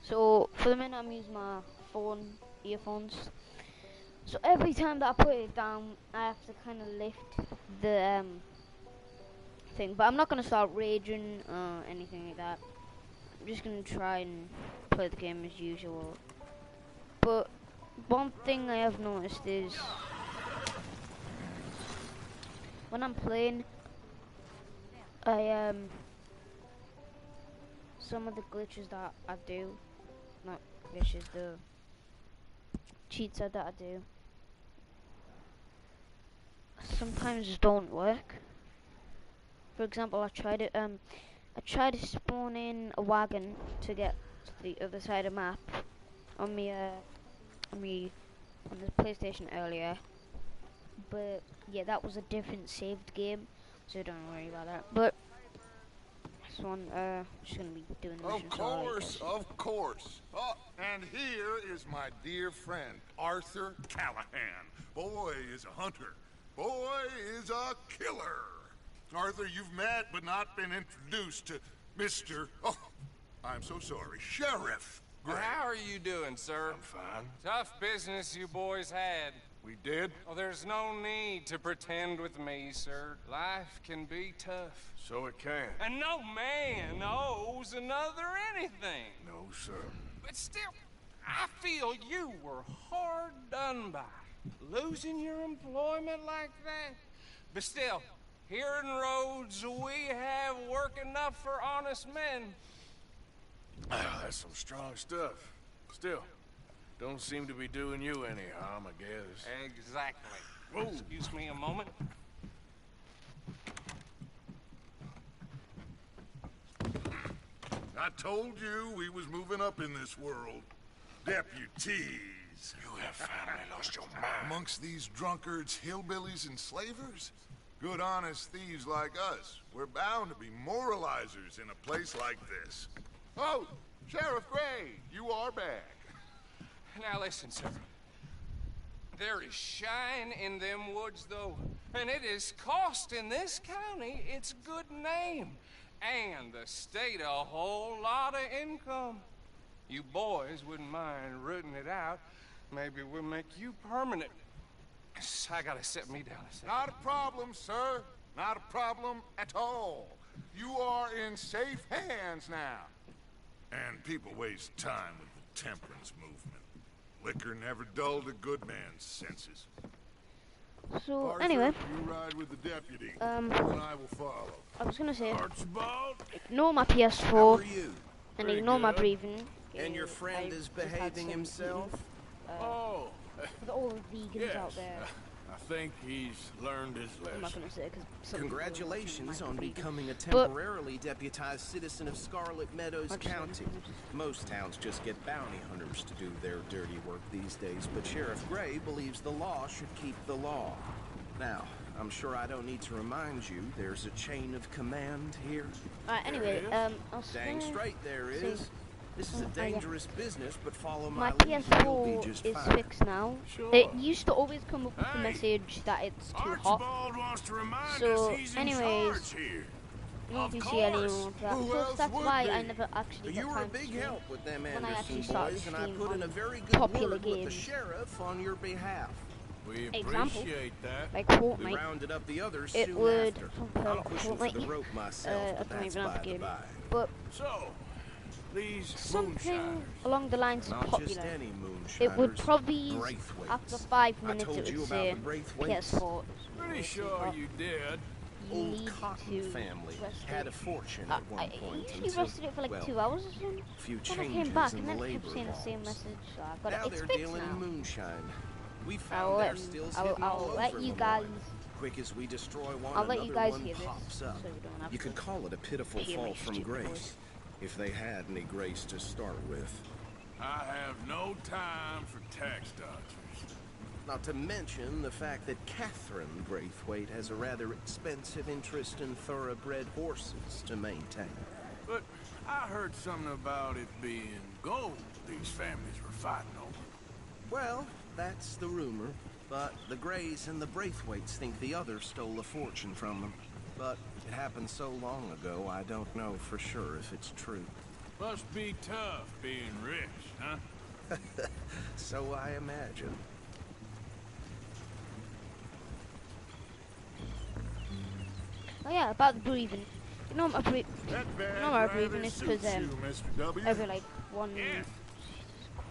So for the minute I'm using my phone earphones. So every time that I put it down, I have to kind of lift the thing. But I'm not gonna start raging or anything like that. I'm just gonna try and play the game as usual. But one thing I have noticed is when I'm playing, I some of the glitches that I do, not glitches, the cheats that I do, sometimes don't work. For example, I tried to spawn in a wagon to get to the other side of the map on me on the PlayStation earlier, but yeah, that was a different saved game, so don't worry about that. But this one, just gonna be doing the mission. Of course. Oh, and here is my dear friend, Arthur Callahan. Boy is a hunter. Boy is a killer. Arthur, you've met but not been introduced to Mr. Oh, I'm so sorry, Sheriff Gray. How are you doing, sir? I'm fine. Tough business you boys had. We did? Oh, there's no need to pretend with me, sir. Life can be tough. So it can. And no man owes another anything. No, sir. But still, I feel you were hard done by. Losing your employment like that. But still, here in Rhodes, we have work enough for honest men. Oh, that's some strong stuff. Still, don't seem to be doing you any harm, I guess. Exactly. Whoa. Excuse me a moment. I told you we was moving up in this world. Deputies. You have finally lost your mind. Amongst these drunkards, hillbillies, and slavers? Good, honest thieves like us. We're bound to be moralizers in a place like this. Oh, Sheriff Gray, you are back. Now listen, sir. There is shine in them woods, though, and it is costing this county its good name, and the state a whole lot of income. You boys wouldn't mind rooting it out. Maybe we'll make you permanent. I gotta set me down a second. Not a problem, sir. Not a problem at all. You are in safe hands now. And people waste time with the temperance movement. Liquor never dulled a good man's senses. So Arthur, anyway, you ride with the deputy, um, and I will follow. I was gonna say, Archibald? ignore my How PS4 are you? and Pretty ignore my good. breathing. And your friend I've is just had behaving some himself? meetings, Oh, for all the vegans out there. I think he's learned his I'm not lesson. gonna say because Congratulations on becoming a But- temporarily deputized citizen of Scarlet Meadows Actually, County. Most towns just get bounty hunters to do their dirty work these days, but Sheriff Gray believes the law should keep the law. Now, I'm sure I don't need to remind you, there's a chain of command here. Anyway, I'll Dang straight there is. This is a yeah. dangerous business, but follow My my lead, you'll PS4 be just is fine. fixed now. Sure. It used to always come up with the Hey, message that it's too hot. Archibald wants to remind So, us he's in anyways, charge here. You won't Of be see course. anyone with that. Who Plus, else that's would why be? I never actually You got were a time to big stream help with them when I Anderson actually started boys, and I stream put in on a very good popular word with the games. sheriff on your behalf. We Example. appreciate that. Like We Fortnite. rounded up the others It soon would after. compare I'm pushing for the Fortnite. rope myself, I but don't that's even have by the the game. by. But So, these something moonshiners. along the lines of Not popular. just any moonshiners. It would probably, Braithwaites. after 5 I minutes, told it you would about say the Braithwaites. PS4. Pretty sure you did. You Old need Cotton to family rest had it. a fortune I at one point usually until, rested it for like well, 2 hours or something. a few Then I came changes back in and the then labor kept saying the same laws. message. So I got Now it. It's they're fixed dealing now. in moonshine. We I'll found let, their stills I'll, hidden all I'll let over you Lemoyne. guys. Quick as we destroy one, I'll let you another guys one hear this, pops up. so you don't have You to could call it a pitiful hear fall my from stupid grace, voice. if they had any grace to start with. I have no time for tax dodgers. Not to mention the fact that Catherine Braithwaite has a rather expensive interest in thoroughbred horses to maintain. But I heard something about it being gold these families were fighting over. Well, that's the rumor, but the Greys and the Braithwaites think the other stole a fortune from them. But it happened so long ago, I don't know for sure if it's true. Must be tough being rich, huh? So I imagine. Oh yeah, about the breathing. You know my That bag you know my rather breathing is because suits you, Mr. W. every like one Yes,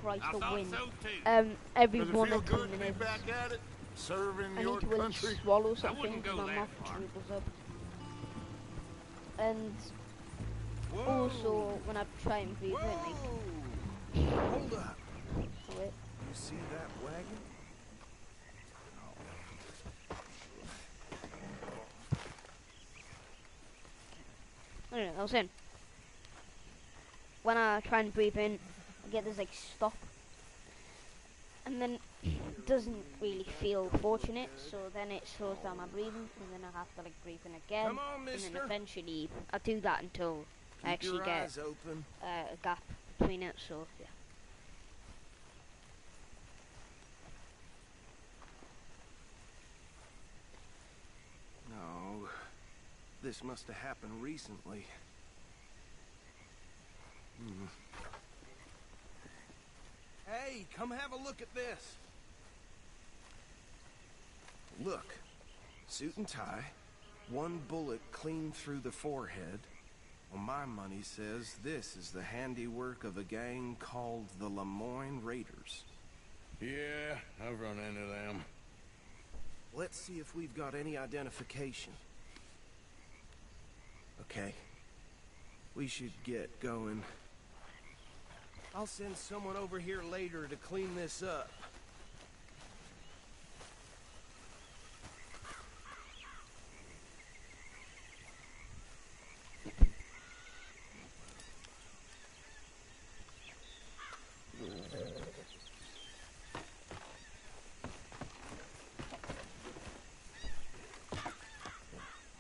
Christ I a thought win. so too. Every Does it 1 feel or 2 good to be minutes back at it? Serving I your need to really country? swallow I something wouldn't because go my that mouth far. dribbles up. And Whoa! also when I try and breathe in, like Whoa! Hold up. wait. You see that wagon? I don't know, I was saying when I try and breathe in, I get this like stop, and then it doesn't really feel fortunate. So then it slows down my breathing, and then I have to like breathe in again, Come on, and then mister. eventually I do that until I Keep actually your get eyes open. a gap between it. So yeah. No. This must have happened recently. Hey, come have a look at this. Look. Suit and tie. One bullet clean through the forehead. Well, my money says this is the handiwork of a gang called the Lemoyne Raiders. Yeah, I've run into them. Let's see if we've got any identification. Okay. We should get going. I'll send someone over here later to clean this up.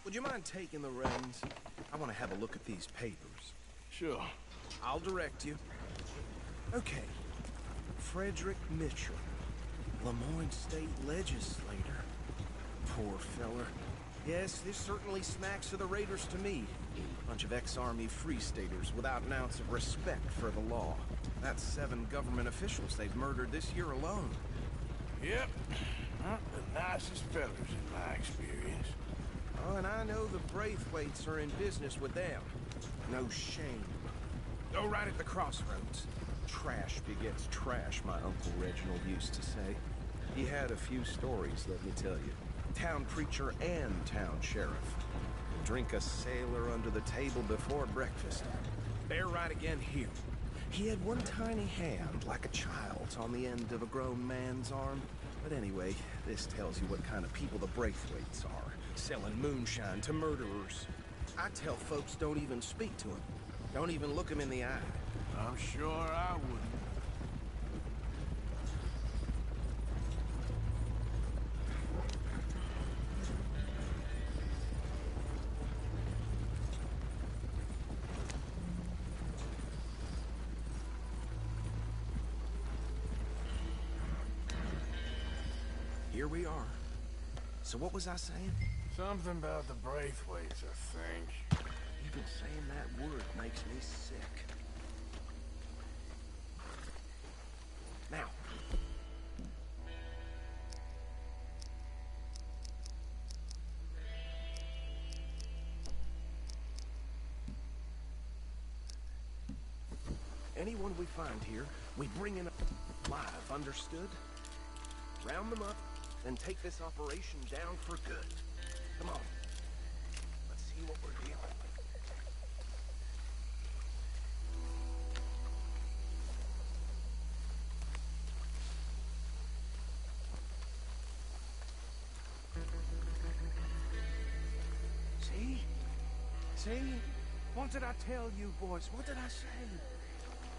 Would you mind taking the reins? I want to have a look at these papers. Sure. I'll direct you. Okay. Frederick Mitchell, Lemoyne State Legislator. Poor feller. Yes, this certainly smacks of the Raiders to me. Bunch of ex-Army Free Staters without an ounce of respect for the law. That's 7 government officials they've murdered this year alone. Yep. Not the nicest fellas in my experience. Oh, and I know the Braithwaites are in business with them. No shame. Go right at the crossroads. Trash begets trash, my Uncle Reginald used to say. He had a few stories, let me tell you. Town preacher and town sheriff. Drink a sailor under the table before breakfast. Bear right again here. He had one tiny hand, like a child's, on the end of a grown man's arm. But anyway, this tells you what kind of people the Braithwaites are. Selling moonshine to murderers. I tell folks don't even speak to them. Don't even look them in the eye. I'm sure I wouldn't. Here we are. So what was I saying? Something about the Braithwaites, I think. Even saying that word makes me sick. Now. Anyone we find here, we bring in alive, understood? Round them up, then take this operation down for good. Come on. Let's see what we're dealing with. See? See? What did I tell you, boys? What did I say?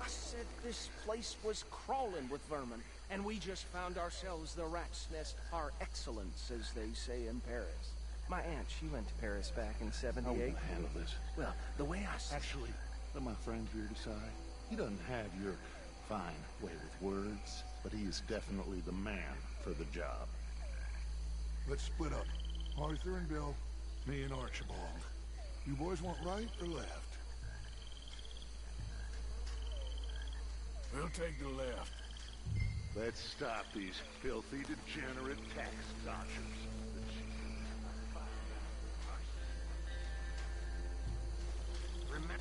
I said this place was crawling with vermin, and we just found ourselves the rat's nest par excellence, as they say in Paris. My aunt, she went to Paris back in How '78. will I handle this? Well, the way I said... Actually, let my friend here decide. He doesn't have your fine way with words, but he is definitely the man for the job. Let's split up. Arthur and Bill, me and Archibald. You boys want right or left? We'll take the left. Let's stop these filthy, degenerate tax dodgers. Remember.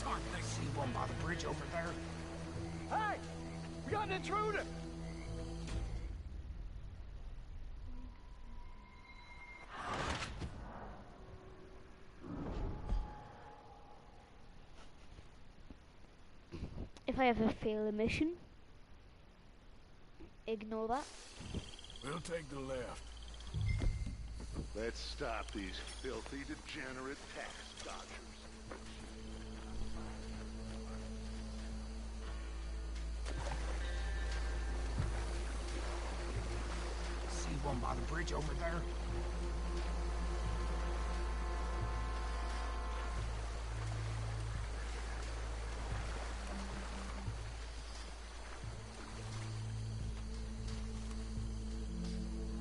I see one by the bridge over there. Hey! We got an intruder! If I ever fail a mission, ignore that. We'll take the left. Let's stop these filthy, degenerate tax dodgers. See one by the bridge over there?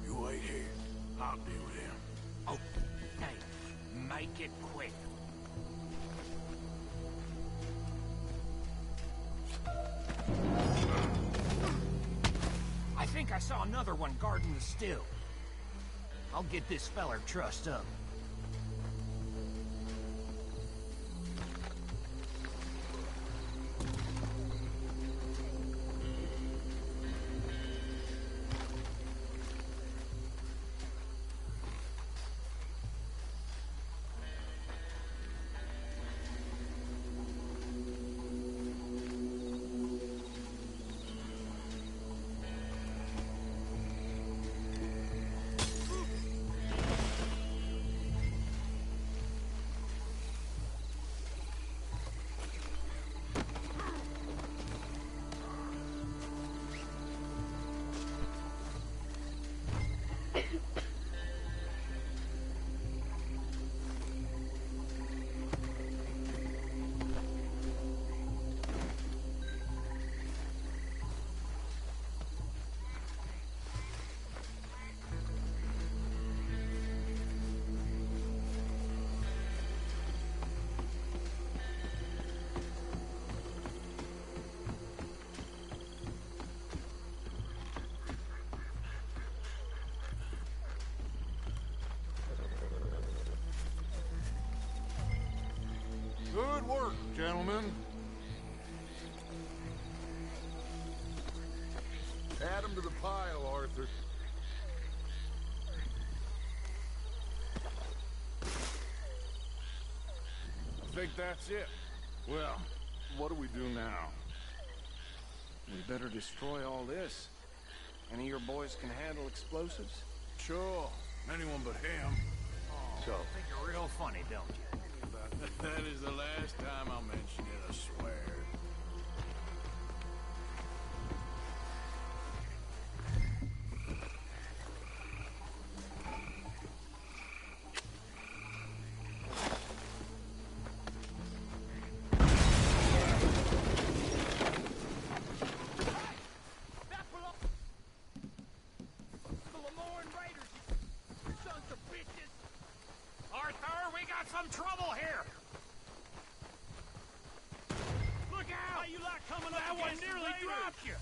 You wait here. I'll deal with him. Oh, hey, make it quick. I think I saw another one guarding the still. I'll get this feller trussed up. Good work, gentlemen. Add them to the pile, Arthur. I think that's it. Well, what do we do now? We better destroy all this. Any of your boys can handle explosives? Sure. Anyone but him. So, think you're real funny, don't you? That is the last time I'll mention it, I swear. Arthur, we got some trouble here! Look out! How you like coming that one nearly dropped you!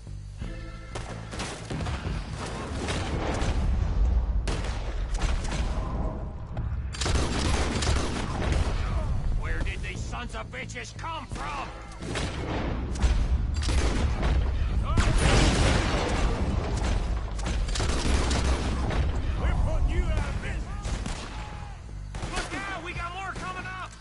Where did these sons of bitches come from? We're putting you out of business! Look out! We got more coming up!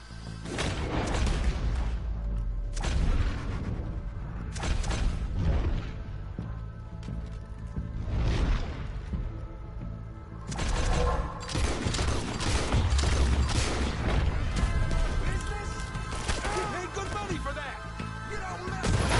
Business? You paid good money for that! You don't mess with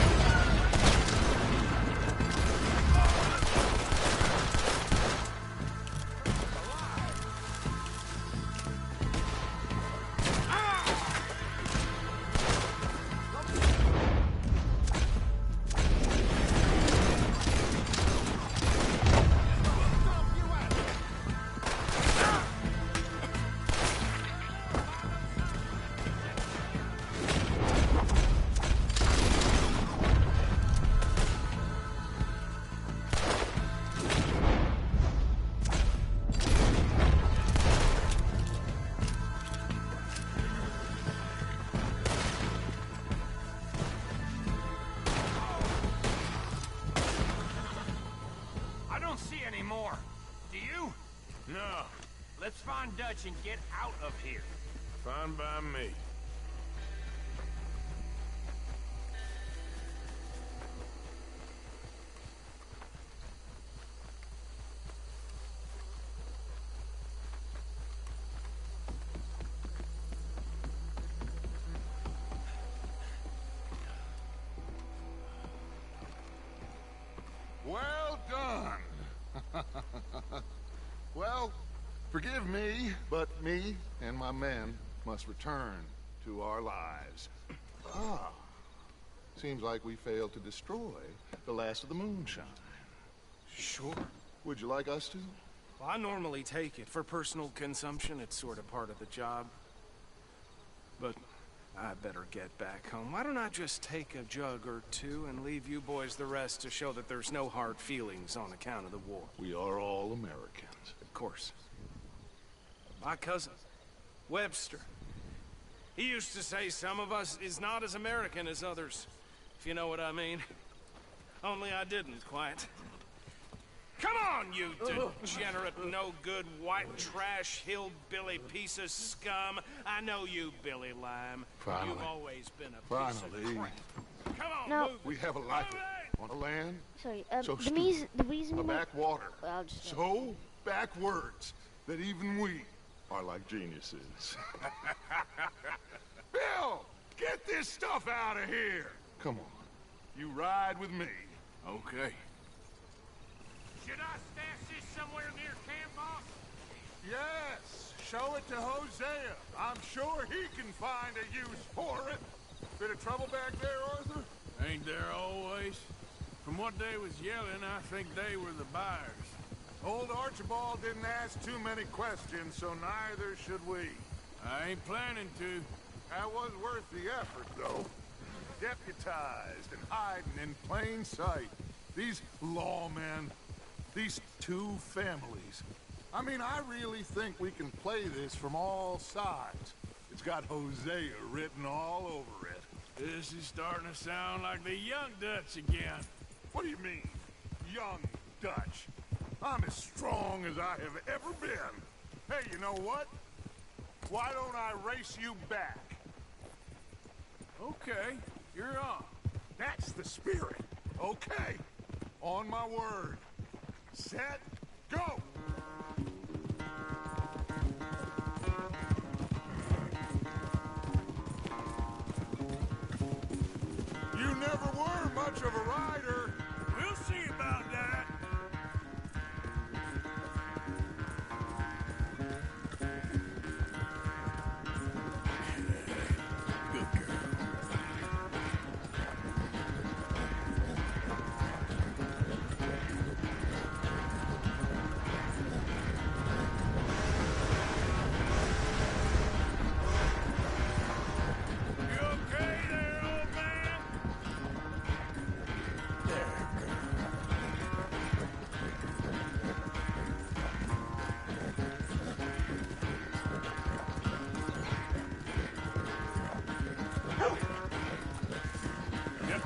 Fine Dutch and get out of here. Fine by me. Well done. Well, forgive me, but me and my men must return to our lives. Ah, seems like we failed to destroy the last of the moonshine. Sure. Would you like us to? Well, I normally take it for personal consumption. It's sort of part of the job. But I better get back home. Why don't I just take a jug or two and leave you boys the rest to show that there's no hard feelings on account of the war? We are all Americans. Of course. My cousin, Webster, he used to say some of us is not as American as others, if you know what I mean. Only I didn't quite. Come on, you degenerate, no-good, white trash, hillbilly piece of scum. I know you, Billy Lime. Finally. You've always been a piece of crap. Come on, No. move We have a life on a land Sorry, so the stupid, reason a why... backwater, Well, I'll just... so backwards that even we are like geniuses. Bill, get this stuff out of here. Come on, you ride with me. Okay. Should I stash this somewhere near camp, boss? Yes, show it to Hosea. I'm sure he can find a use for it. Bit of trouble back there, Arthur? Ain't there always? From what they was yelling, I think they were the buyers. Old Archibald didn't ask too many questions, so neither should we. I ain't planning to. That was worth the effort, though. Deputized and hiding in plain sight. These lawmen, these two families. I mean, I really think we can play this from all sides. It's got Hosea written all over it. This is starting to sound like the young Dutch again. What do you mean, young Dutch? I'm as strong as I have ever been. Hey, you know what? Why don't I race you back? Okay, you're on. That's the spirit. Okay. On my word. Set, go! You never were much of a rider. We'll see about that. Good girl. You okay there, old man? Yep.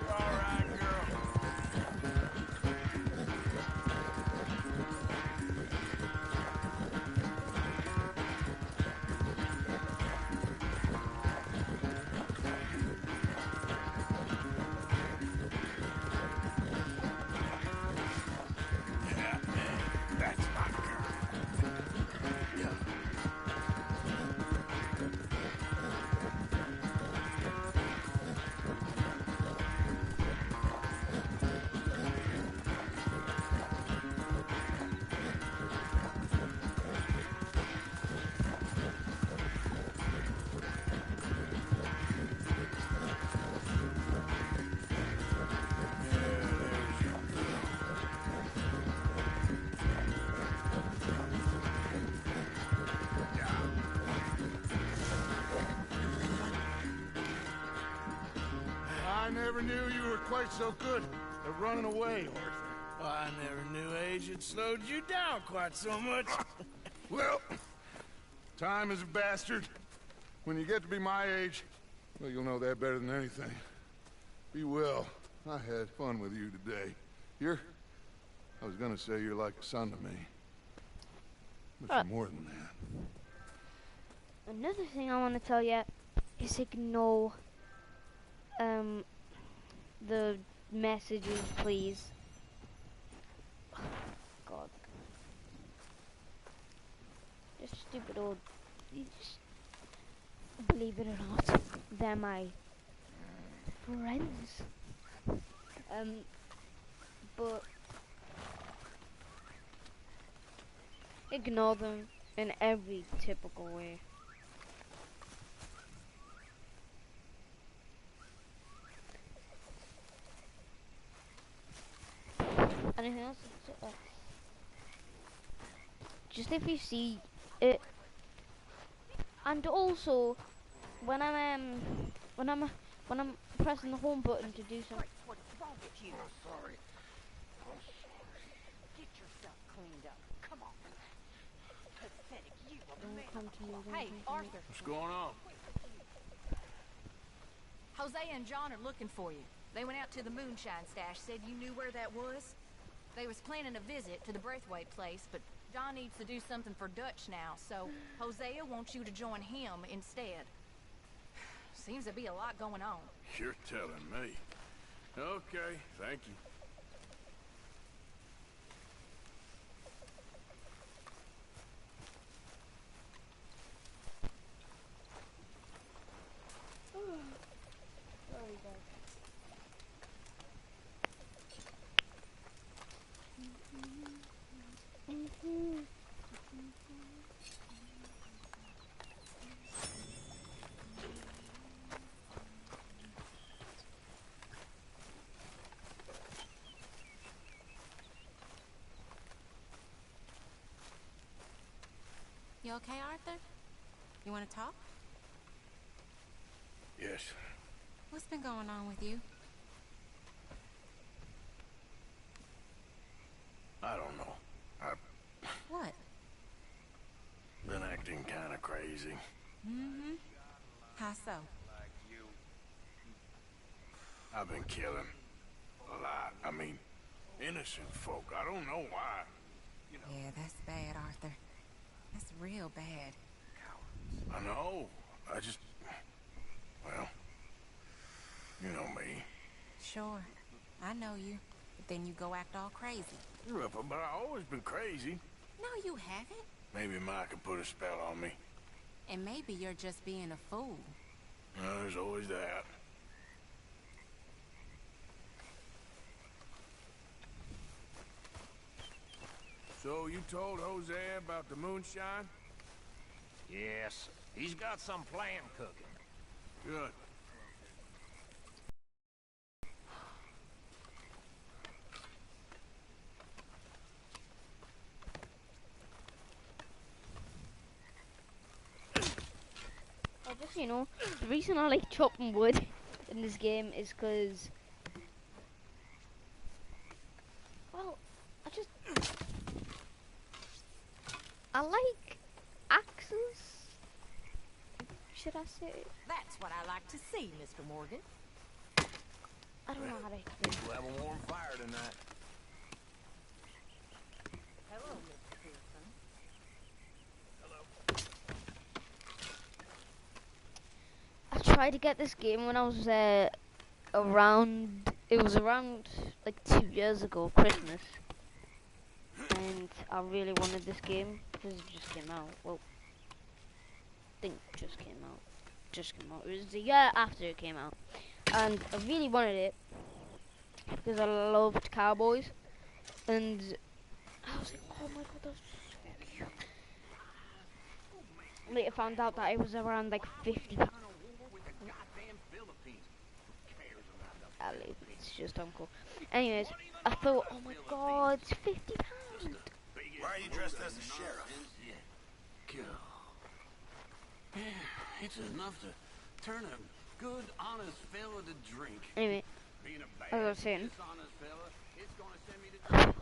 All right, girl. Yeah, that's my girl. Yeah. I never knew you were quite so good at running away, Arthur. I never knew age had slowed you down quite so much. Well, time is a bastard. When you get to be my age, Well, you'll know that better than anything. Be well. I had fun with you today. I was gonna say you're like a son to me. But you're more than that. Another thing I want to tell you is ignore the messages, please. God. Just stupid old... Believe it or not, they're my friends. But ignore them in every typical way. Anything else? Just if you see it, and also when I'm pressing the home button to do something. What's wrong with you? I'm sorry. Get yourself cleaned up. Come on. Pathetic. You a man. Come to me. Hey, Arthur. What's going on? Hosea and John are looking for you. They went out to the moonshine stash, said you knew where that was. They was planning a visit to the Braithwaite place, but John needs to do something for Dutch now, so Hosea wants you to join him instead. Seems to be a lot going on. You're telling me. Okay, thank you. You okay, Arthur? You want to talk? Yes. What's been going on with you? I don't know. I've What? been acting kind of crazy. Mm-hmm. How so? I've been killing a lot. I mean, innocent folk. I don't know why. Yeah, that's bad, Arthur. That's real bad. I know. I just... Well... You know me. Sure. I know you. But then you go act all crazy. But I've always been crazy. No, you haven't. Maybe Mike could put a spell on me. And maybe you're just being a fool. There's always that. So you told Hosea about the moonshine? Yes. He's got some plan cooking. Good. Just, you know, the reason I like chopping wood in this game is because, well, I like axes, should I say? That's what I like to see, Mr. Morgan. I don't know how to explain. We'll have a warm fire tonight. Hello, Mr. Pearson. I tried to get this game when I was around, it was around like 2 years ago, Christmas. And I really wanted this game because it just came out. Well, I think it just came out. It was a year after it came out. And I really wanted it because I loved cowboys. And I was like, oh my god, that's so cute. Later found out that it was around like £50. It's just uncle. Anyways, I thought, oh my god, it's £50. Why are you dressed as a sheriff? It's enough to turn a good, honest fella to drink. Anyway, Being a as bad, I was saying, dishonest fella, it's gonna send me to jail.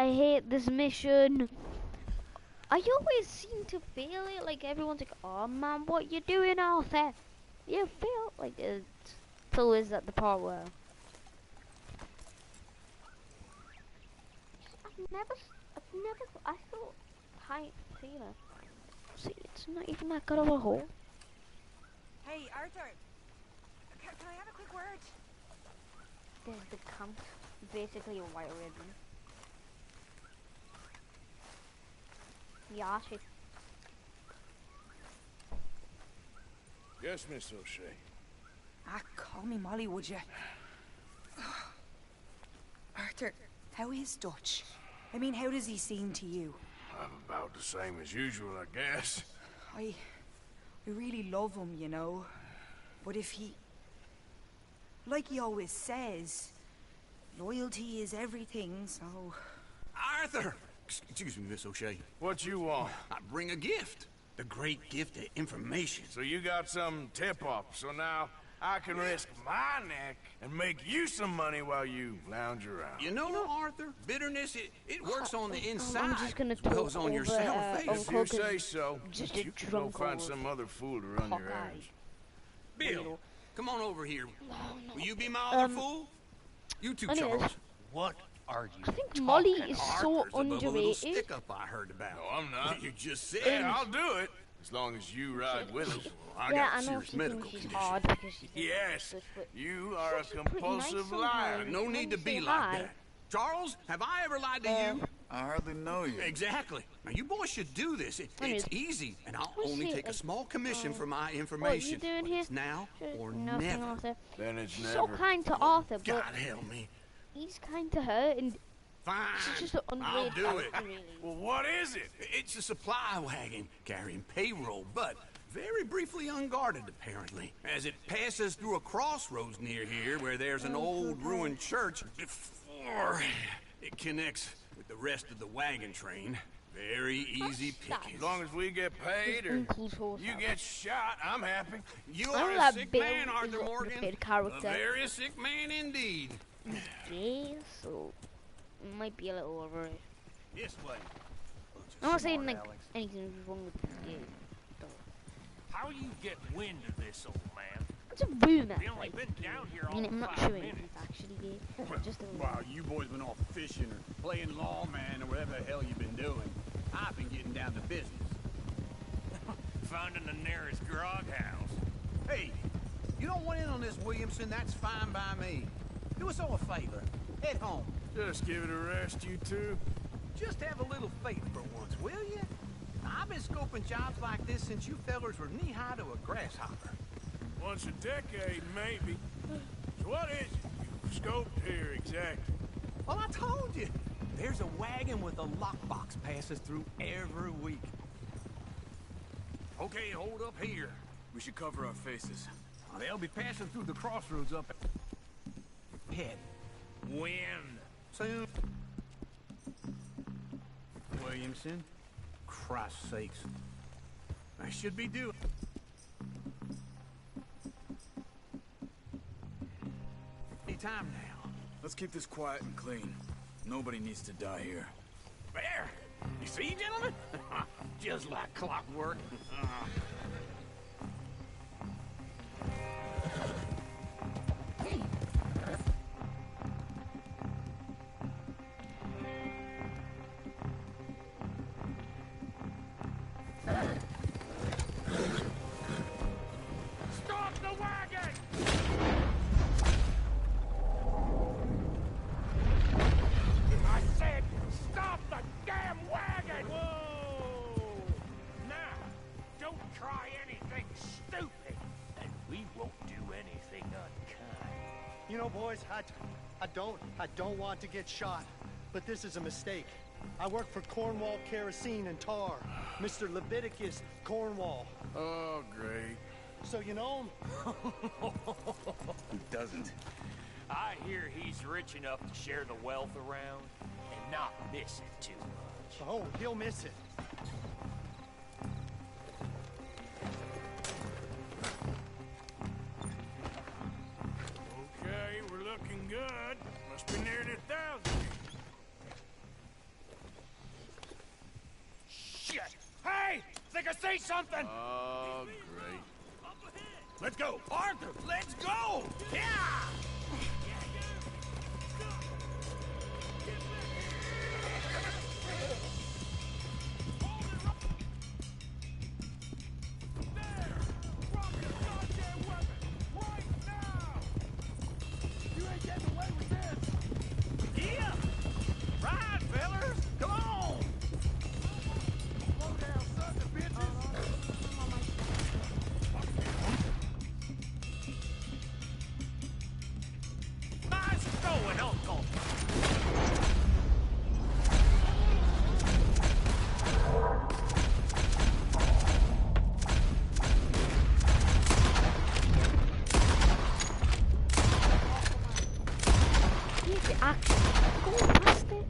I hate this mission. I always seem to fail it. Like everyone's like, "Oh man, what you doing, Arthur? You fail." Like it's always at the part where I thought high feeler. See, it's not even that good of a hole. Hey, Arthur. Can I have a quick word? There's the camp, basically a white ribbon. Yeah, she. Yes, Miss O'Shea. Ah, call me Molly, would you? Arthur, how is Dutch? I mean, how does he seem to you? I'm about the same as usual, I guess. I really love him, you know. But if he... Like he always says, loyalty is everything, so... Arthur! Excuse me, Miss O'Shea. What you want? I bring a gift. The great gift of information. So you got some tip-off, so now I can risk my neck and make you some money while you lounge around. You know, Arthur, bitterness, it works on the inside. I'm just gonna as well as talk on your over, sour face. If you say so, just you a can go drunk find old some other fool to run your errands. Bill, come on over here. Will you be my other fool? You two, anyways. Charles. What are you I think talking Molly is about? so Arthur's above a little underrated. stick-up I heard about. No, I'm not. You just said. Yeah, I'll do it. As long as you ride with us. I Yeah, got I a know serious she medical thinks she's condition. hard because she's Yes, but you are a she's pretty compulsive nice liar. sometimes. No When need you to be say like hi, that. Charles, have I ever lied to you? I hardly know you. Exactly. Now, you boys should do this. It's Anyways, easy, and I'll what's only it, take a like, small commission for my What are you information. doing But here? it's now or Nothing, never. Arthur. Then it's She's never. so kind to Arthur, but God help me. he's kind to her, and Fine. she's just an I'll underrated do it. character, really. Well, what is it? It's a supply wagon carrying payroll, but very briefly unguarded, apparently, as it passes through a crossroads near here where there's an old ruined church before it connects with the rest of the wagon train. Very easy picking. As long as we get paid or Uncle's horse you house. get shot, I'm happy. You I are a love sick Bill man, is Arthur a Morgan. underrated A character. very sick man indeed. Yeah, so it might be a little overrated. This way. I'm not saying Smart like Alex. anything's wrong with this game. How you get wind of this, old man? It's a rumor. We only been down here I all mean, I'm not 5 sure if minutes. it's actually gay. Just a rumor. While you boys been off fishing or playing lawman or whatever the hell you've been doing, I've been getting down to business. Finding the nearest grog house. Hey, you don't want in on this, Williamson, that's fine by me. Do us all a favor. Head home. Just give it a rest, you two. Just have a little faith for once, will you? I've been scoping jobs like this since you fellers were knee-high to a grasshopper. Once a decade, maybe. So what is it you've scoped here exactly? Well, I told you. There's a wagon with a lockbox passes through every week. Okay, hold up here. We should cover our faces. They'll be passing through the crossroads up ahead. When? Soon. Williamson, Christ's sakes. I should be doing. Any time now. Let's keep this quiet and clean. Nobody needs to die here. There! You see, gentlemen? Just like clockwork. Stop the wagon! I said, stop the damn wagon! Whoa! Now, don't try anything stupid, and we won't do anything unkind. You know, boys, I don't want to get shot, but this is a mistake. I work for Cornwall Kerosene and Tar, Mr. Leviticus Cornwall. Oh, great. So you know him? Who doesn't? I hear he's rich enough to share the wealth around and not miss it too much. Oh, he'll miss it. Okay, we're looking good. Must be near 1,000. say something? Oh, great. Let's go. Arthur, let's go! Yeah! Action. Go past it.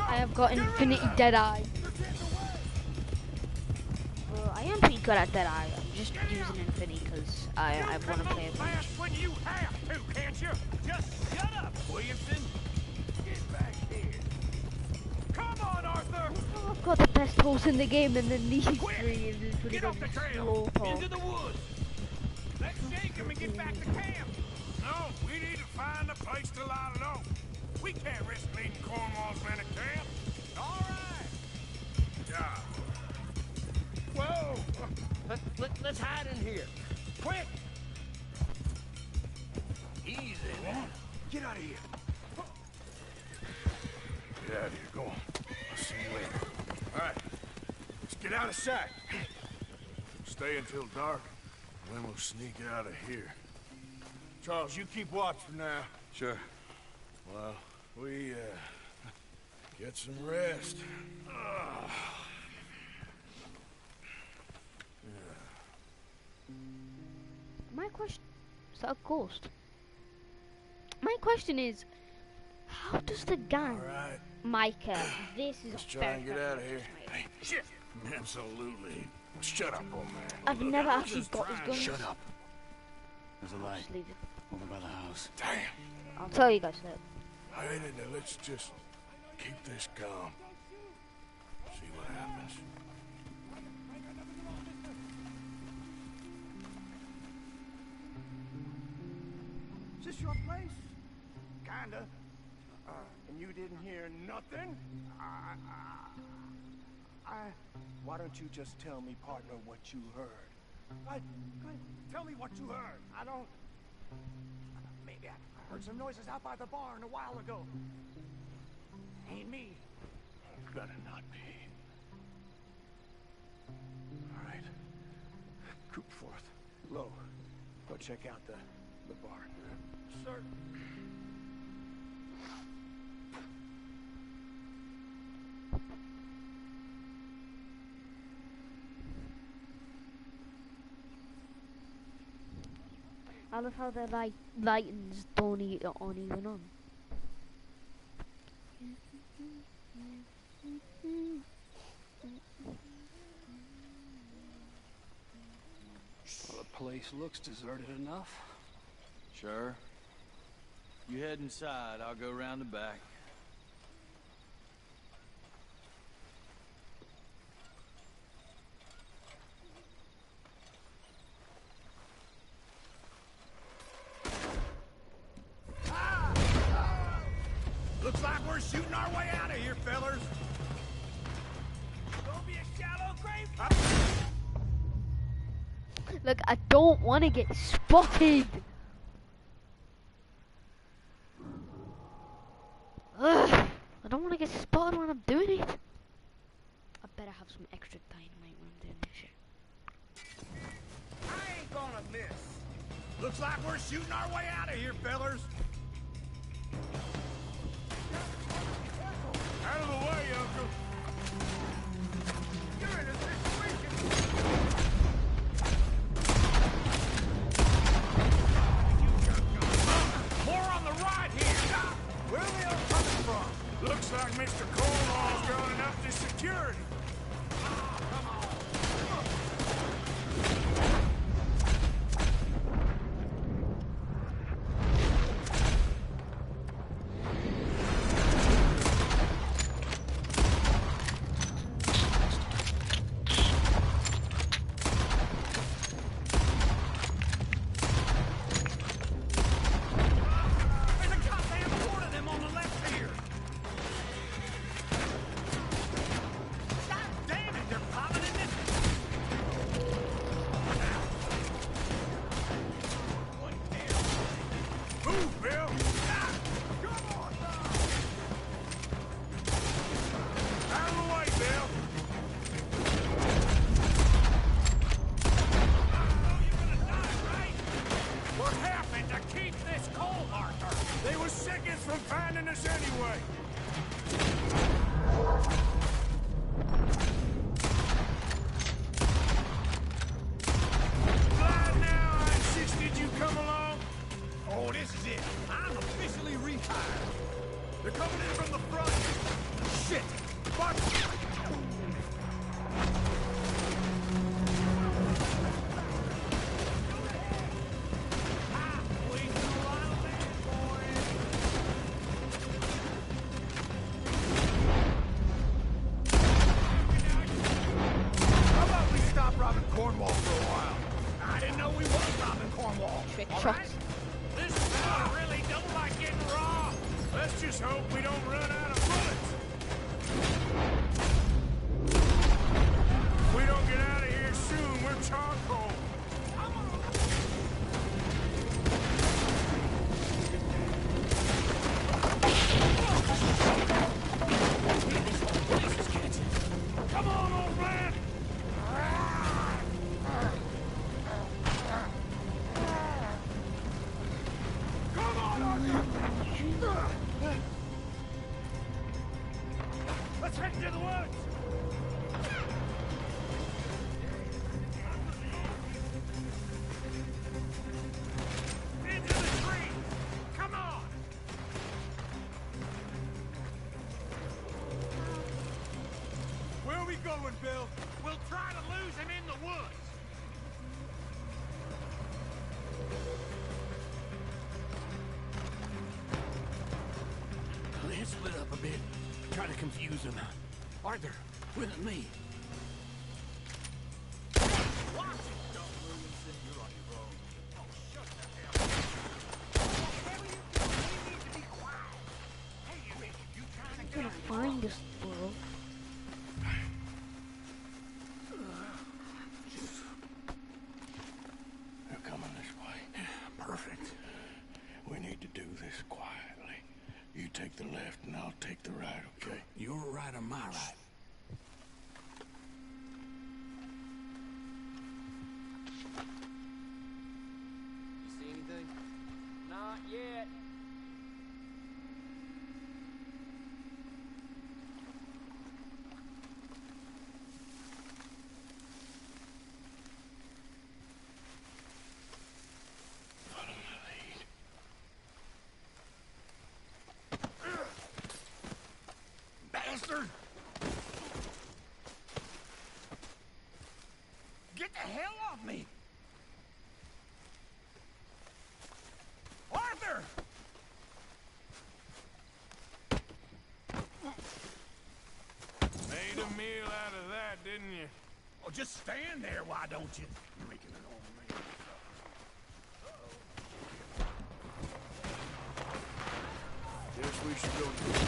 I have got Infinity Deadeye. Well, I am pretty good at Deadeye. I'm just using Infinity because I want to play a bunch. When you have to, can't you? Just shut up, Williamson. Get back here. Come on, Arthur. I've got the best horse in the game, and then these three is just pretty Get off the trail. Into the woods. Let's shake him and get back to camp. No, we need to find a place to lie low. We can't risk meeting Cornwall's men at camp. All right. Yeah. Whoa! Let's hide in here. Quick! Easy, man. Get out of here. Get out of here. Go on. I'll see you later. All right. Let's get out of sight. Stay until dark, and then we'll sneak out of here. Charles, you keep watch for now. Sure. Well, we, get some rest. My question is that a ghost? My question is, how does the gang, right. Micah? This is Let's a try very and get out of here. Hey, shit! Absolutely. Shut up, old man. I've never actually got his gun. Shut up. There's a light Just leave it. over by the house. Damn. I'll tell you guys later. All right, now let's just keep this calm. See what happens. Is this your place? Kinda. And you didn't hear nothing? Why don't you just tell me, partner, what you heard? Tell me what you heard. I don't... Maybe I heard some noises out by the barn a while ago. Ain't me. Better not be. All right. Coop forth. Low. Go check out the barn. Sir. I love how the lightings don't aren't even on. Well, the place looks deserted enough. Sure. You head inside, I'll go round the back. Looks like we're shooting our way out of here, fellers. Don't be a shallow grave. Look, I don't want to get spotted. Ugh, I don't want to get spotted when I'm doing it. I better have some extra dynamite when I'm doing this shit. I ain't gonna miss. Looks like we're shooting our way out of here, fellers. Out of the way, Uncle. You're in a situation. More on the right here. Where are they all coming from? Looks like Mr. Cornwall's running up to security. Come on. Bill. We'll try to lose him in the woods. Let's split up a bit. Try to confuse him. Arthur, with me. I'm gonna find this world. They're coming this way. Perfect. We need to do this quietly. You take the left and I'll take the right, okay? Your right or my right? You see anything? Not yet. Follow my lead. Bastard! Get the hell off me! Arthur! Made a meal out of that, didn't you? Oh, just stand there, why don't you? You're making it all me. Guess we should go.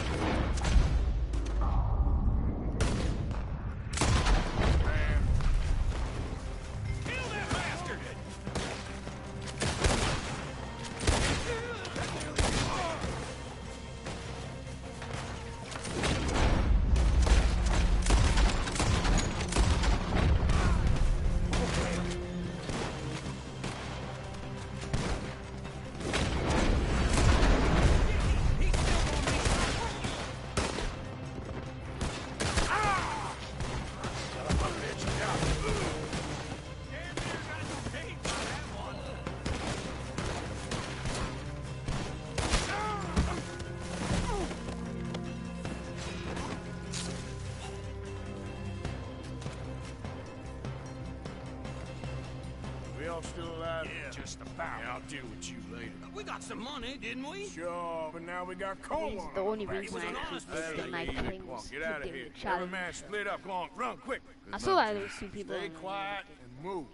all still alive? Yeah. Just about. Yeah, I'll deal with you later. We got some money, didn't we? Sure, but now we got These Cornwall. are the only Back. reason I actually did Hey, the night easy. things Come on, to get out of do here. the Every challenge. man split up. Come on, run quick. I saw that there was 2 people. Stay in there. quiet and move.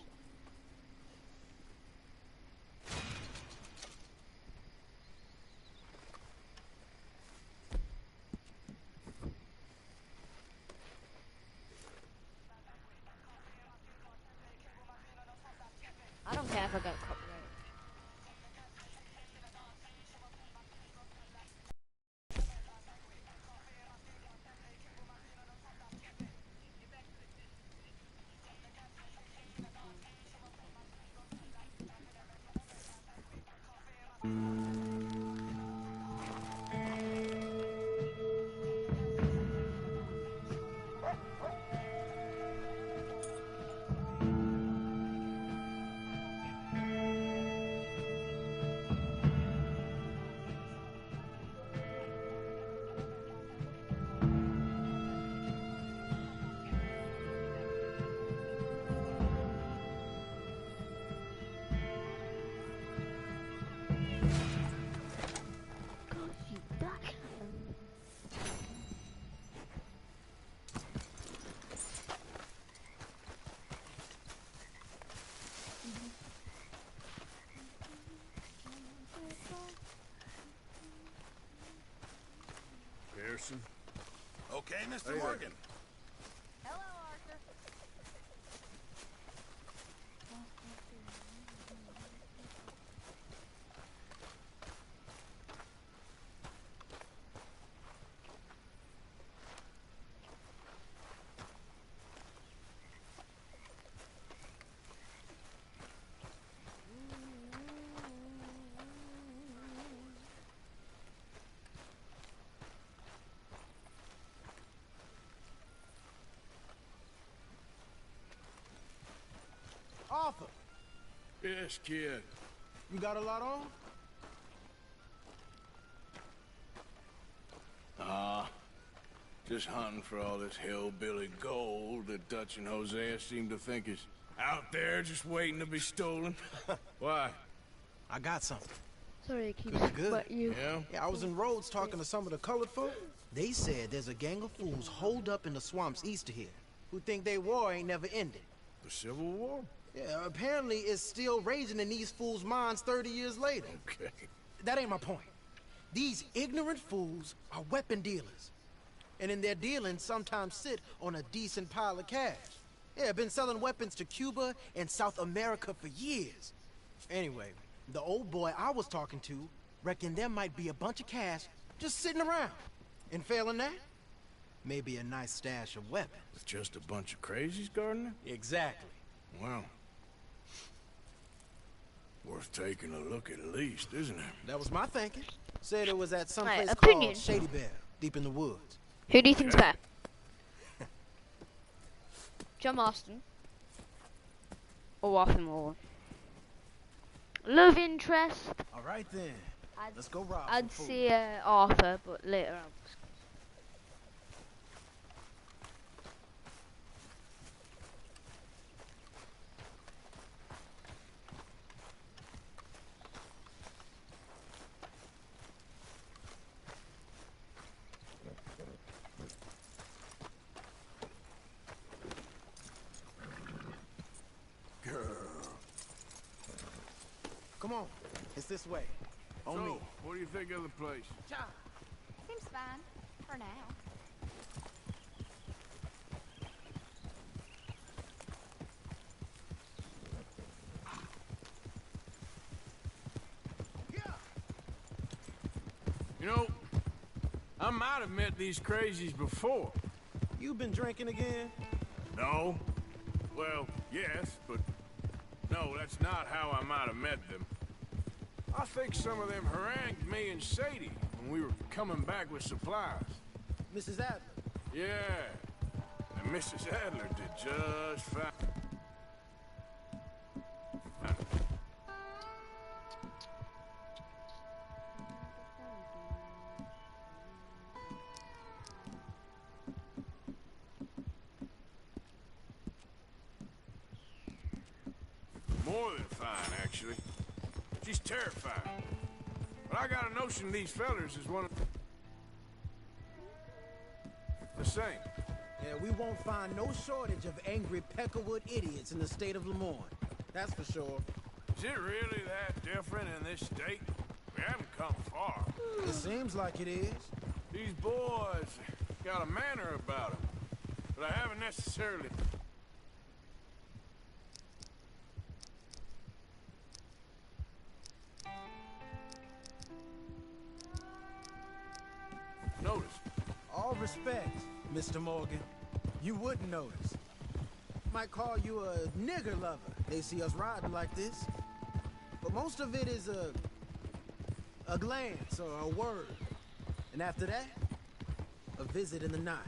I don't care if I got copyright. Pearson. Okay, Mr. Hey, Morgan. Hello, Arthur. Arthur, Yes, kid. you got a lot on? Just hunting for all this hillbilly gold that Dutch and Hosea seem to think is out there just waiting to be stolen. Why? I got something. Sorry, it keeps Good. but you. Yeah, I was in Rhodes talking to some of the colored folk. They said there's a gang of fools holed up in the swamps east of here who think their war ain't never ended. The Civil War? Yeah, apparently it's still raging in these fools' minds 30 years later. Okay. That ain't my point. These ignorant fools are weapon dealers. And in their dealing, sometimes sit on a decent pile of cash. Yeah, been selling weapons to Cuba and South America for years. Anyway, the old boy I was talking to reckoned there might be a bunch of cash just sitting around. And failing that, maybe a nice stash of weapons. With just a bunch of crazies, Gardner? Exactly. Well, worth taking a look at least, isn't it? That was my thinking. Said it was at some place opinion. called Shady Bear, deep in the woods. Who do you think's better? John Marston or Arthur Morgan? Love interest. All right then. Let's go rob I'd some say Arthur, but later on. Come on, it's this way. On me. What do you think of the place? Seems fine. For now. You know, I might have met these crazies before. You been drinking again? No. Well, yes, but no, that's not how I might have met them. I think some of them harangued me and Sadie when we were coming back with supplies. Mrs. Adler? Yeah, and Mrs. Adler did just fine. More than actually. She's terrified. But I got a notion these fellers is one of the same. Yeah, we won't find no shortage of angry Peckerwood idiots in the state of Lemoyne. That's for sure. Is it really that different in this state? We haven't come far. It seems like it is. These boys got a manner about them, but I haven't necessarily... noticed. All respect, Mr. Morgan. You wouldn't notice. Might call you a nigger lover. They see us riding like this. But most of it is a glance or a word. And after that, a visit in the night.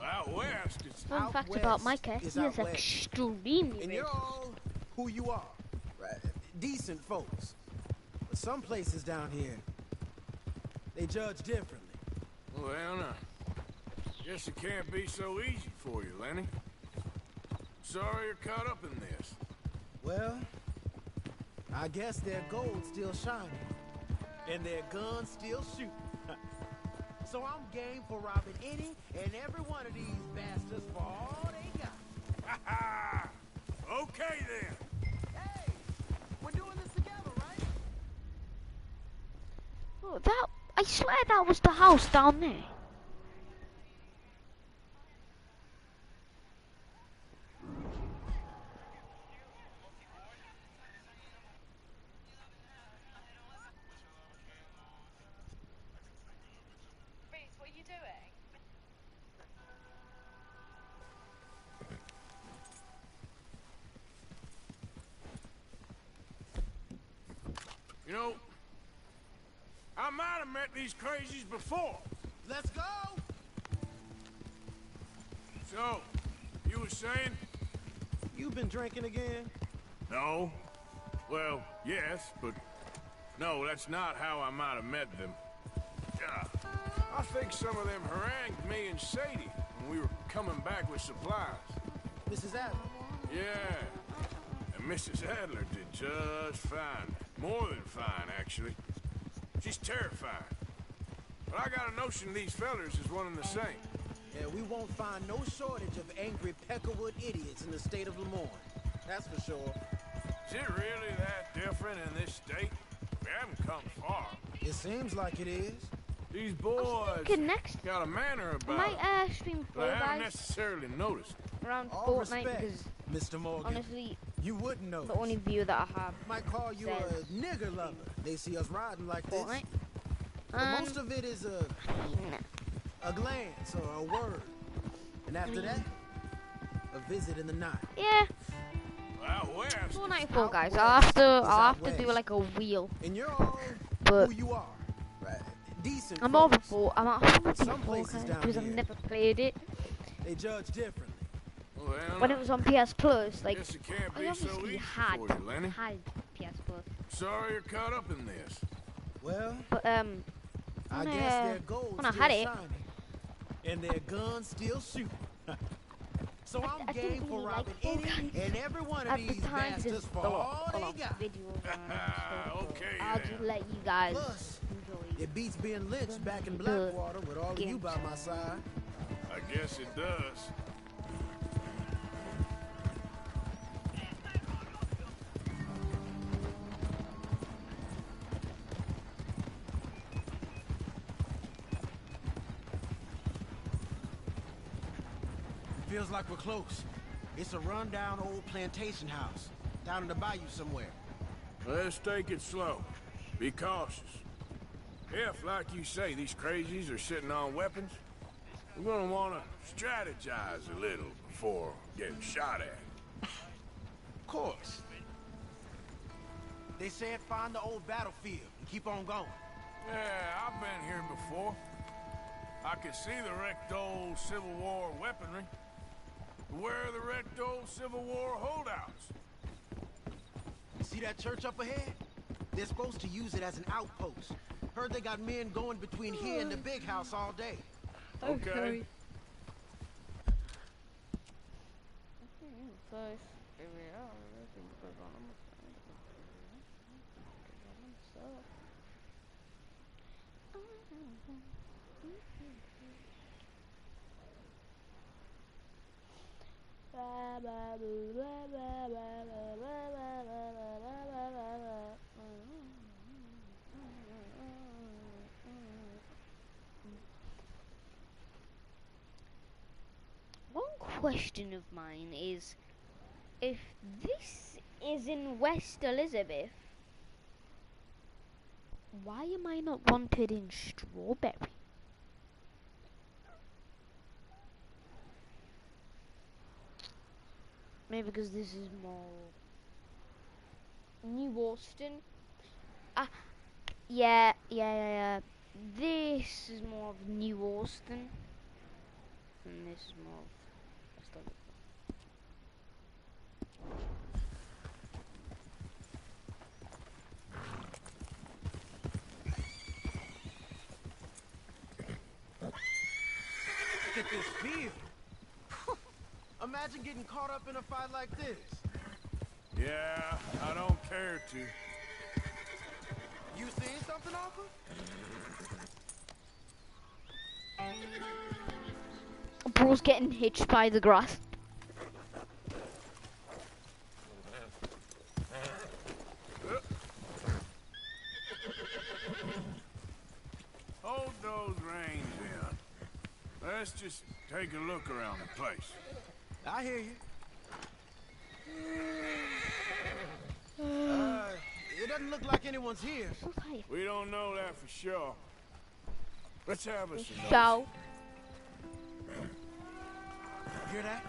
Out west, it's... Fun fact about my cat, he is extremely And rich. you're all who you are. Right? Decent folks. But some places down here, they judge differently. Well, now, guess it can't be so easy for you, Lenny. Sorry you're caught up in this. Well, I guess their gold's still shining. And their guns still shooting. So I'm game for robbing any and every one of these bastards for all they got. Ha ha! Okay then. Hey, we're doing this together, right? Oh, I swear that was the house down there. What are you doing? You know, I might have met these crazies before. Let's go! So, you were saying? You been drinking again? No. Well, yes, but no, that's not how I might have met them. I think some of them harangued me and Sadie when we were coming back with supplies. Mrs. Adler? Yeah. And Mrs. Adler did just fine. More than fine, actually. She's terrified. But I got a notion these fellers is one and the same. Yeah, we won't find no shortage of angry Peckerwood idiots in the state of Lemoyne. That's for sure. Is it really that different in this state? We haven't come far. It seems like it is. These boys Next, got a manner I about might stream but I Fall haven't Guys necessarily noticed. around All Fortnite respect, because Mr. Morgan. honestly, you wouldn't know. the only view that I have Might call you says a nigger lover. They see us riding like this. Fortnite. But most of it is a glance or a word. And after that, a visit in the night. Yeah. Out west. Fortnite Fall Guys. I'll have to do like a wheel. And you're all but who you are. Right. Decent. I'm over for. I'm not Some Fall places Guys down because I've here, never played it. they judge differently. Well, When it was on PS Plus, like guess it can't I be so obviously easy had for you, Lenny. PS Plus. Sorry you're caught up in this. Well, But I when guess their gold's when I still had it, shining. And their guns still shooting. So I'm I game didn't for really robbing like Fall any Guys and every one of at the these time bastards because for a all lot they of got. videos on it. Okay, I'll then. just let you guys Plus, enjoy. it beats being lynched back in Blackwater with all of you by my side. I guess it does. Feels like we're close. It's a rundown old plantation house down in the bayou somewhere. Let's take it slow. Be cautious. If, like you say, these crazies are sitting on weapons, we're gonna want to strategize a little before getting shot at. Of course. They said find the old battlefield and keep on going. Yeah, I've been here before. I can see the wrecked old Civil War weaponry. Where are the wrecked old Civil War holdouts? See that church up ahead? They're supposed to use it as an outpost. Heard they got men going between here and the big house all day. Okay. One question of mine is, if this is in West Elizabeth, why am I not wanted in Strawberry? Maybe because this is more New Austin. Yeah. This is more of New Austin, and this is more of West Elizabeth. Look at this field. Imagine getting caught up in a fight like this. Yeah, I don't care to. You seen something, Arthur? Bro's getting hitched by the grass. Hold those reins in. Let's just take a look around the place. I hear you. It doesn't look like anyone's here. We don't know that for sure. Let's have us a Show. Hear that?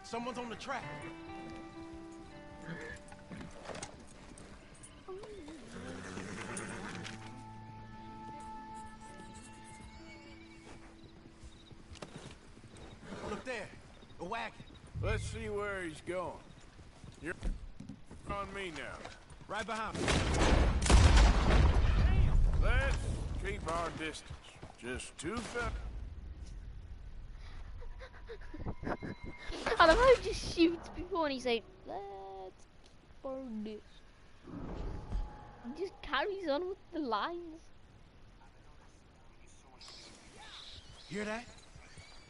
Someone's on the track. Look there, a wagon. Let's see where he's going. You're on me now. Right behind me. Let's keep our distance. Just two I love how he just shoots before and he's like, let's burn this. He just carries on with the lines. Hear that?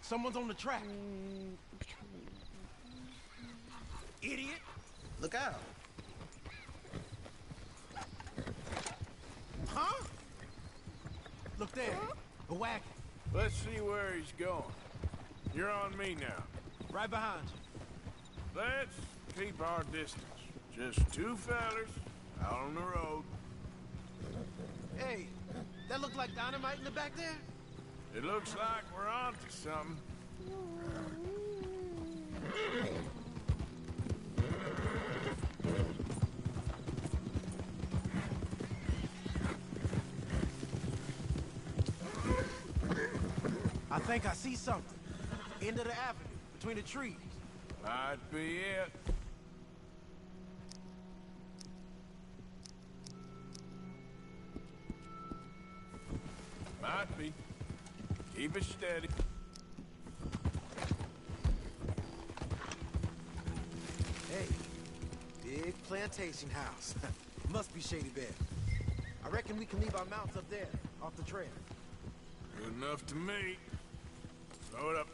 Someone's on the track. Idiot! Look out. Huh? Look there, a wagon. Let's see where he's going. You're on me now. Right behind you. Let's keep our distance. Just two fellers out on the road. Hey, that look like dynamite in the back there? It looks like we're on to something. I think I see something. End of the avenue, between the trees. Might be it. Might be. Keep it steady. Hey, big plantation house. Must be Shady Bed. I reckon we can leave our mounts up there, off the trail. Good enough to me. Throw it up.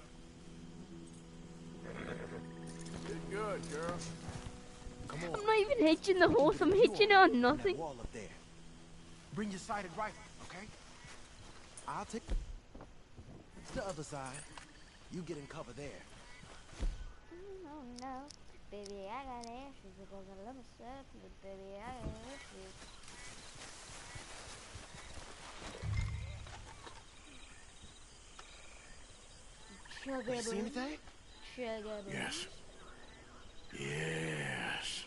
Did good, girl. Come on. I'm not even hitching the horse, I'm hitching it on nothing. Wall up there. Bring your sighted rifle, okay? I'll take the other side. You get in cover there. Oh no, baby, I got ashes because I love myself, but baby, I got ashes. Sugar You see anything? Sugar Yes. Yes.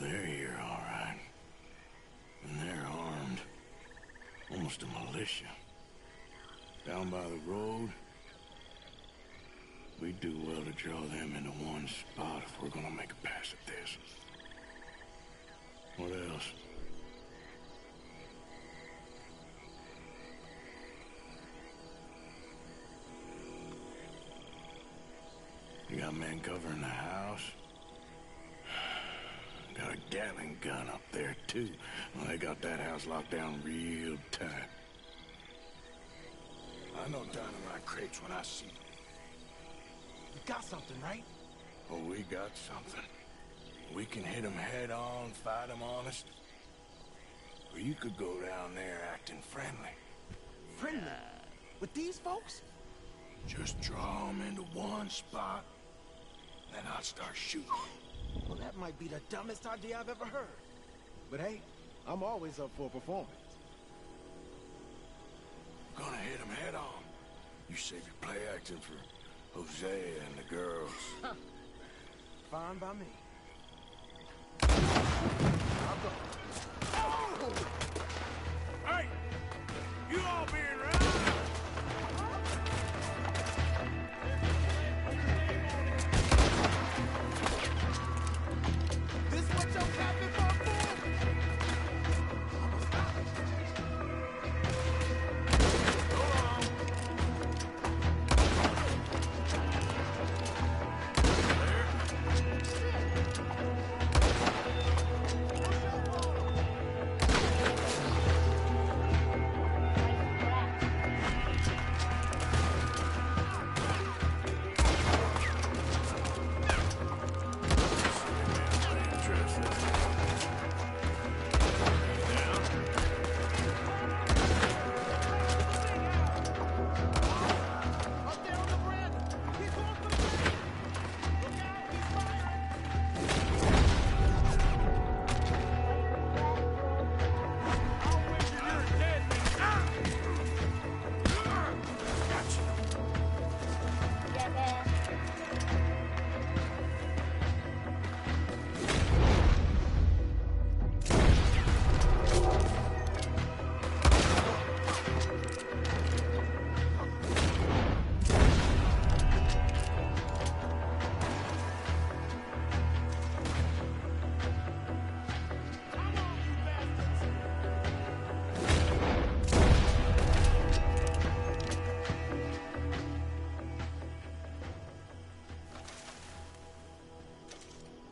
They're here, all right. And they're armed. Almost a militia. Down by the road. We do well to draw them into one spot if we're gonna make a pass at this. What else? You got men covering the house. Got a Gatling gun up there, too. Well, they got that house locked down real tight. I know dynamite crates when I see them. You got something, right? Oh, we got something. We can hit them head on, fight them honest. Or you could go down there acting friendly. Friendly? With these folks? Just draw them into one spot, then I'll start shooting. Well, that might be the dumbest idea I've ever heard. But hey, I'm always up for a performance. Gonna hit them head on. You save your play acting for Jose and the girls. Huh. Fine by me. I'll go. Oh! Hey! You all being right? This what your captain fought for?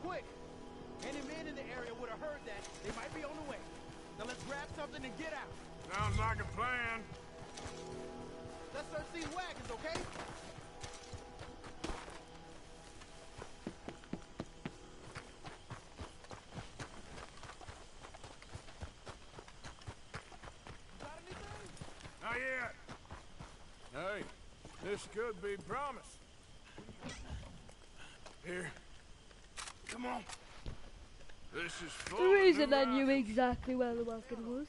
Quick! Any men in the area would have heard that. They might be on the way. Now let's grab something and get out. Sounds like a plan. Let's search these wagons, okay? Got anything? Not yet. Hey, this could be promise. Here. Come on. This is full The of reason new I knew rifles. exactly where the wagon was.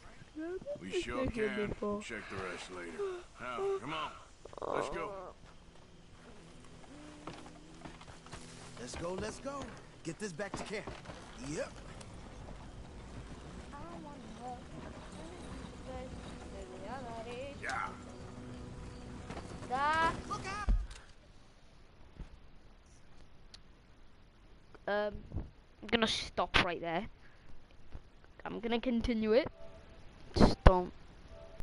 We sure can. Check the rest later. Now, come on. Let's go. Let's go, let's go. Get this back to camp. Yep. Yeah. Look out! I'm gonna stop right there. I'm gonna continue it. Just don't